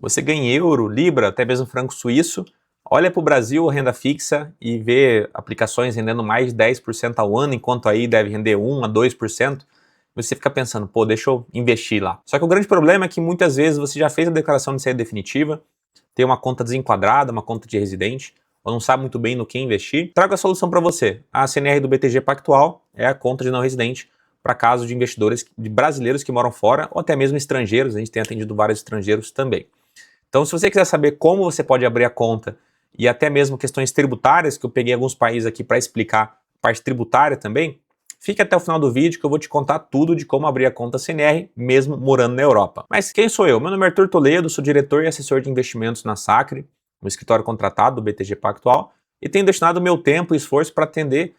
você ganha em euro, libra, até mesmo franco suíço, olha para o Brasil, renda fixa, e vê aplicações rendendo mais de 10% ao ano, enquanto aí deve render 1 a 2%, você fica pensando, pô, deixa eu investir lá. Só que o grande problema é que muitas vezes você já fez a declaração de saída definitiva, tem uma conta desenquadrada, uma conta de residente, ou não sabe muito bem no que investir. Trago a solução para você. A CNR do BTG Pactual é a conta de não residente para caso de investidores de brasileiros que moram fora, ou até mesmo estrangeiros, a gente tem atendido vários estrangeiros também. Então, se você quiser saber como você pode abrir a conta e até mesmo questões tributárias, que eu peguei alguns países aqui para explicar a parte tributária também, fique até o final do vídeo que eu vou te contar tudo de como abrir a conta CNR, mesmo morando na Europa. Mas quem sou eu? Meu nome é Arthur Toledo, sou diretor e assessor de investimentos na Sacre, no escritório contratado do BTG Pactual, e tenho destinado meu tempo e esforço para atender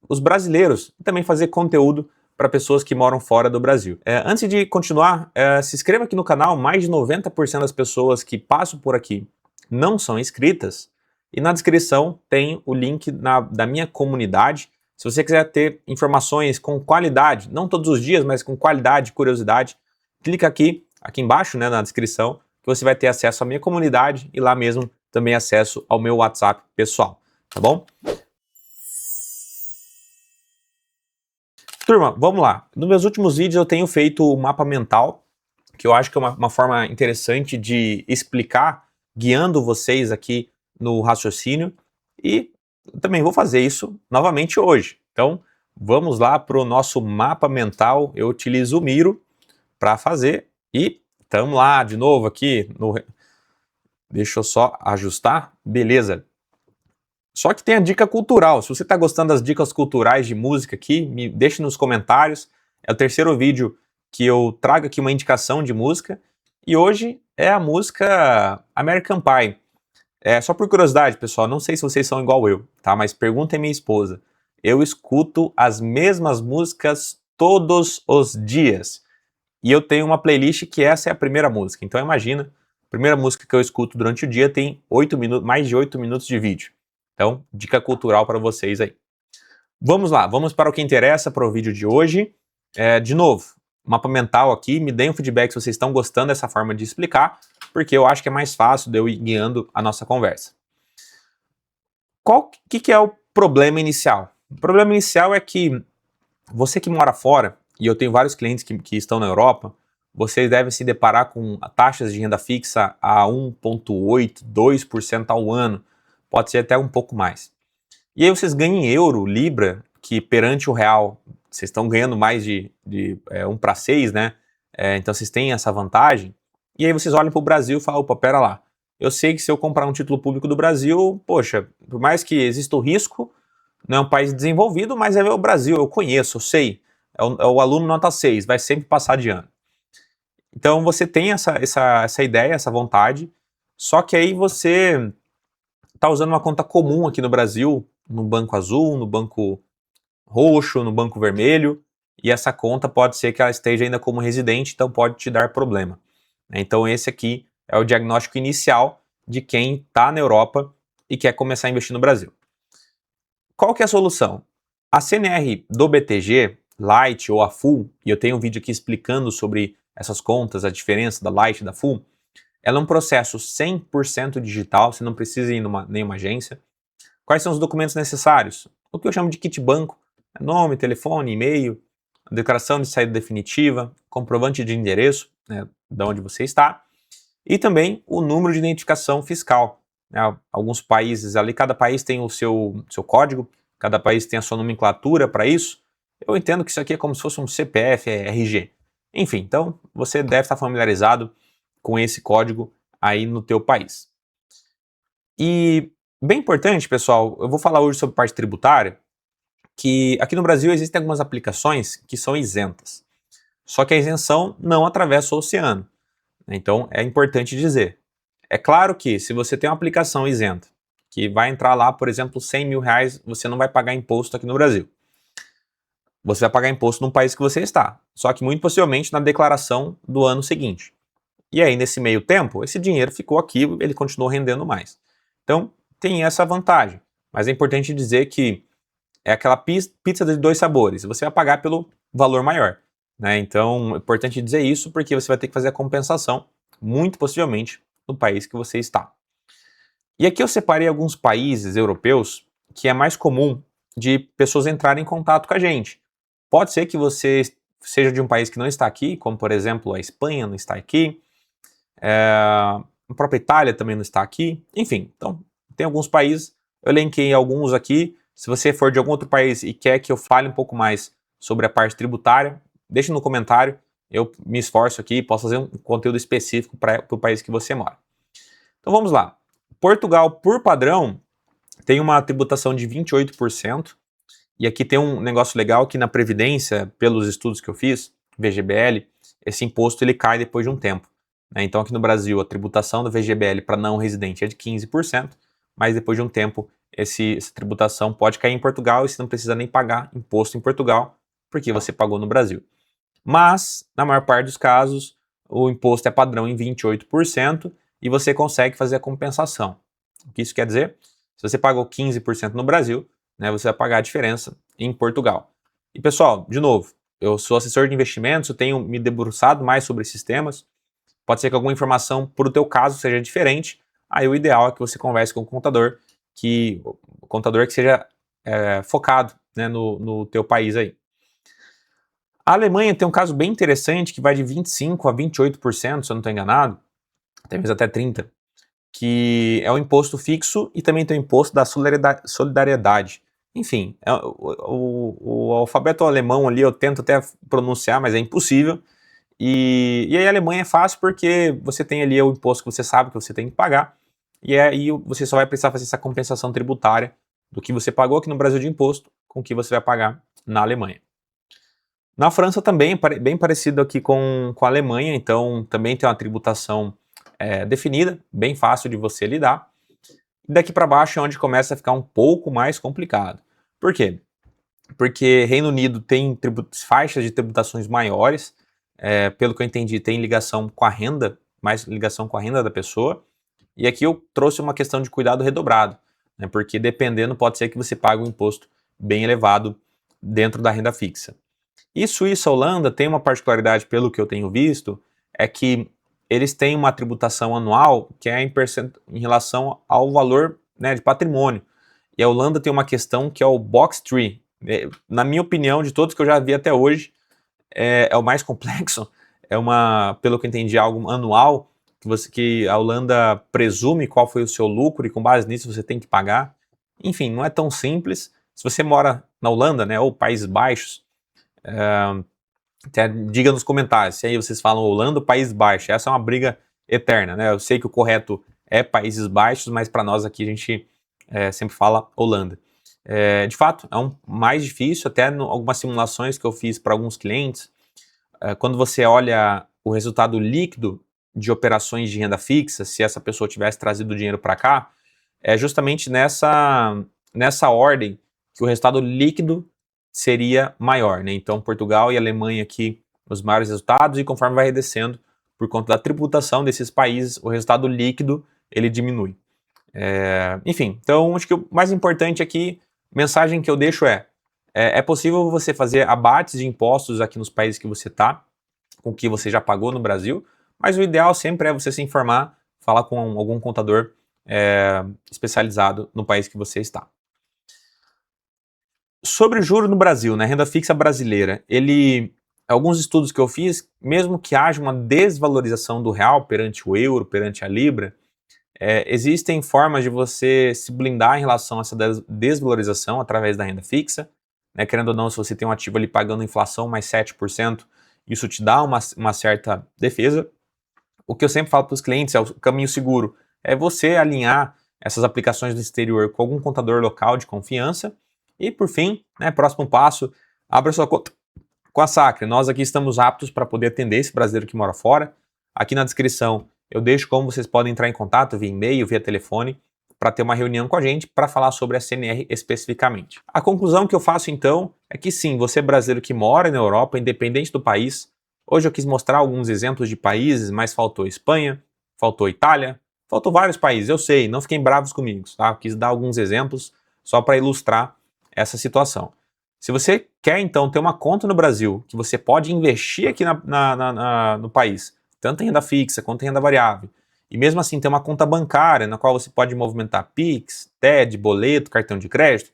os brasileiros e também fazer conteúdo para pessoas que moram fora do Brasil. Antes de continuar, se inscreva aqui no canal. Mais de 90% das pessoas que passam por aqui não são inscritas, e na descrição tem o link da minha comunidade. Se você quiser ter informações com qualidade, não todos os dias, mas com qualidade e curiosidade, clica aqui embaixo, né, na descrição, que você vai ter acesso à minha comunidade e lá mesmo também acesso ao meu WhatsApp pessoal, tá bom? Turma, vamos lá. Nos meus últimos vídeos eu tenho feito o mapa mental, que eu acho que é uma forma interessante de explicar, guiando vocês aqui no raciocínio, e também vou fazer isso novamente hoje. Então, vamos lá para o nosso mapa mental. Eu utilizo o Miro para fazer e estamos lá de novo aqui. Deixa eu só ajustar. Beleza. Só que tem a dica cultural. Se você está gostando das dicas culturais de música aqui, me deixe nos comentários. É o terceiro vídeo que eu trago aqui uma indicação de música. E hoje é a música American Pie. Só por curiosidade, pessoal, não sei se vocês são igual eu, tá? Mas perguntem à minha esposa. Eu escuto as mesmas músicas todos os dias. E eu tenho uma playlist que essa é a primeira música. Então imagina, a primeira música que eu escuto durante o dia tem mais de 8 minutos de vídeo. Então, dica cultural para vocês aí. Vamos lá, vamos para o que interessa para o vídeo de hoje. De novo, mapa mental aqui, me deem um feedback se vocês estão gostando dessa forma de explicar, porque eu acho que é mais fácil de eu ir guiando a nossa conversa. Que é o problema inicial? O problema inicial é que você que mora fora, e eu tenho vários clientes que estão na Europa, vocês devem se deparar com taxas de renda fixa a 1,8%, 2% ao ano, pode ser até um pouco mais. E aí vocês ganham em euro, libra, que perante o real, vocês estão ganhando mais de 1 para 6, né? Então vocês têm essa vantagem. E aí vocês olham para o Brasil e falam, opa, pera lá. Eu sei que se eu comprar um título público do Brasil, poxa, por mais que exista o risco, não é um país desenvolvido, mas é o Brasil, eu conheço, eu sei. É o aluno nota 6, vai sempre passar de ano. Então você tem essa ideia, essa vontade, só que aí você está usando uma conta comum aqui no Brasil, no banco azul, no banco roxo, no banco vermelho, e essa conta pode ser que ela esteja ainda como residente, então pode te dar problema. Então esse aqui é o diagnóstico inicial de quem está na Europa e quer começar a investir no Brasil. Qual que é a solução? A CNR do BTG, Light ou a Full, e eu tenho um vídeo aqui explicando sobre essas contas, a diferença da Light e da Full, ela é um processo 100% digital, você não precisa ir em nenhuma agência. Quais são os documentos necessários? O que eu chamo de kit banco, nome, telefone, e-mail, declaração de saída definitiva, comprovante de endereço, né, de onde você está, e também o número de identificação fiscal. Alguns países ali, cada país tem o seu código, cada país tem a sua nomenclatura para isso. Eu entendo que isso aqui é como se fosse um CPF, RG. Enfim, então você deve estar familiarizado com esse código aí no teu país. E bem importante, pessoal, eu vou falar hoje sobre parte tributária, que aqui no Brasil existem algumas aplicações que são isentas. Só que a isenção não atravessa o oceano. Então é importante dizer. É claro que se você tem uma aplicação isenta, que vai entrar lá, por exemplo, 100 mil reais, você não vai pagar imposto aqui no Brasil. Você vai pagar imposto no país que você está, só que muito possivelmente na declaração do ano seguinte. E aí, nesse meio tempo, esse dinheiro ficou aqui, ele continuou rendendo mais. Então, tem essa vantagem. Mas é importante dizer que é aquela pizza de 2 sabores. Você vai pagar pelo valor maior, né? Então, é importante dizer isso porque você vai ter que fazer a compensação, muito possivelmente, no país que você está. E aqui eu separei alguns países europeus que é mais comum de pessoas entrarem em contato com a gente. Pode ser que você seja de um país que não está aqui, como por exemplo a Espanha não está aqui, a própria Itália também não está aqui, enfim, então tem alguns países, eu elenquei alguns aqui. Se você for de algum outro país e quer que eu fale um pouco mais sobre a parte tributária, deixe no comentário, eu me esforço aqui e posso fazer um conteúdo específico para o país que você mora. Então vamos lá. Portugal, por padrão, tem uma tributação de 28%, e aqui tem um negócio legal que na Previdência, pelos estudos que eu fiz, VGBL, esse imposto ele cai depois de um tempo. Né? Então aqui no Brasil a tributação do VGBL para não residente é de 15%, mas depois de um tempo essa tributação pode cair em Portugal e você não precisa nem pagar imposto em Portugal, porque você pagou no Brasil. Mas, na maior parte dos casos, o imposto é padrão em 28% e você consegue fazer a compensação. O que isso quer dizer? Se você pagou 15% no Brasil, né, você vai pagar a diferença em Portugal. E pessoal, de novo, eu sou assessor de investimentos, eu tenho me debruçado mais sobre esses temas. Pode ser que alguma informação para o teu caso seja diferente. Aí o ideal é que você converse com o contador que seja focado, né, no teu país aí. A Alemanha tem um caso bem interessante que vai de 25% a 28%, se eu não estou enganado, talvez até 30%, que é o imposto fixo e também tem o imposto da solidariedade. Enfim, o alfabeto alemão ali eu tento até pronunciar, mas é impossível. E aí a Alemanha é fácil porque você tem ali o imposto que você sabe que você tem que pagar, e aí você só vai precisar fazer essa compensação tributária do que você pagou aqui no Brasil de imposto com o que você vai pagar na Alemanha. Na França também, bem parecido aqui com a Alemanha, então também tem uma tributação definida, bem fácil de você lidar. E daqui para baixo é onde começa a ficar um pouco mais complicado. Por quê? Porque Reino Unido tem faixas de tributações maiores, pelo que eu entendi, tem ligação com a renda, mais ligação com a renda da pessoa. E aqui eu trouxe uma questão de cuidado redobrado, né, porque dependendo pode ser que você pague um imposto bem elevado dentro da renda fixa. E Suíça, Holanda tem uma particularidade, pelo que eu tenho visto, é que eles têm uma tributação anual que é em relação ao valor, né, de patrimônio. E a Holanda tem uma questão que é o Box Tree. Na minha opinião, de todos que eu já vi até hoje, é o mais complexo. Pelo que eu entendi, algo anual, que a Holanda presume qual foi o seu lucro e com base nisso você tem que pagar. Enfim, não é tão simples. Se você mora na Holanda, né, ou Países Baixos, até diga nos comentários se aí vocês falam Holanda ou Países Baixos. Essa é uma briga eterna, né? Eu sei que o correto é Países Baixos, mas para nós aqui a gente sempre fala Holanda. De fato, é mais difícil, até algumas simulações que eu fiz para alguns clientes, quando você olha o resultado líquido de operações de renda fixa, se essa pessoa tivesse trazido o dinheiro para cá, é justamente nessa ordem que o resultado líquido seria maior, né? Então Portugal e Alemanha aqui os maiores resultados, e conforme vai descendo por conta da tributação desses países, o resultado líquido ele diminui. Enfim, então acho que o mais importante aqui, mensagem que eu deixo é possível você fazer abates de impostos aqui nos países que você está, com o que você já pagou no Brasil, mas o ideal sempre é você se informar, falar com algum contador especializado no país que você está. Sobre o juro no Brasil, né, renda fixa brasileira, alguns estudos que eu fiz, mesmo que haja uma desvalorização do real perante o euro, perante a libra, existem formas de você se blindar em relação a essa desvalorização através da renda fixa. Né, querendo ou não, se você tem um ativo ali pagando inflação mais 7%, isso te dá uma certa defesa. O que eu sempre falo para os clientes é o caminho seguro, é você alinhar essas aplicações do exterior com algum contador local de confiança. E por fim, né, próximo passo, abra sua conta com a Sacre. Nós aqui estamos aptos para poder atender esse brasileiro que mora fora. Aqui na descrição eu deixo como vocês podem entrar em contato via e-mail, via telefone, para ter uma reunião com a gente para falar sobre a CNR especificamente. A conclusão que eu faço então é que sim, você brasileiro que mora na Europa, independente do país, hoje eu quis mostrar alguns exemplos de países, mas faltou Espanha, faltou Itália, faltou vários países, eu sei, não fiquem bravos comigo, tá? Eu quis dar alguns exemplos só para ilustrar essa situação. Se você quer então ter uma conta no Brasil, que você pode investir aqui no país, tanto em renda fixa quanto em renda variável, e mesmo assim ter uma conta bancária na qual você pode movimentar Pix, TED, boleto, cartão de crédito,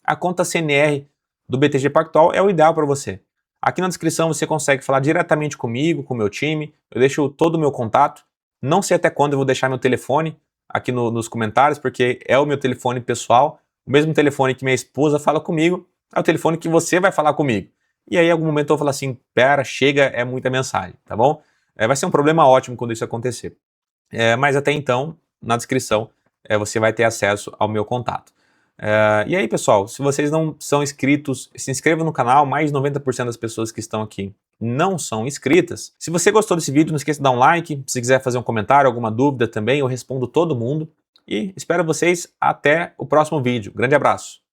a conta CNR do BTG Pactual é o ideal para você. Aqui na descrição você consegue falar diretamente comigo, com o meu time, eu deixo todo o meu contato. Não sei até quando eu vou deixar meu telefone aqui nos comentários, porque é o meu telefone pessoal, o mesmo telefone que minha esposa fala comigo, é o telefone que você vai falar comigo. E aí, em algum momento, eu vou falar assim, pera, chega, é muita mensagem, tá bom? Vai ser um problema ótimo quando isso acontecer. Mas até então, na descrição, você vai ter acesso ao meu contato. E aí, pessoal, se vocês não são inscritos, se inscrevam no canal, mais de 90% das pessoas que estão aqui não são inscritas. Se você gostou desse vídeo, não esqueça de dar um like, se quiser fazer um comentário, alguma dúvida também, eu respondo todo mundo. E espero vocês até o próximo vídeo. Grande abraço!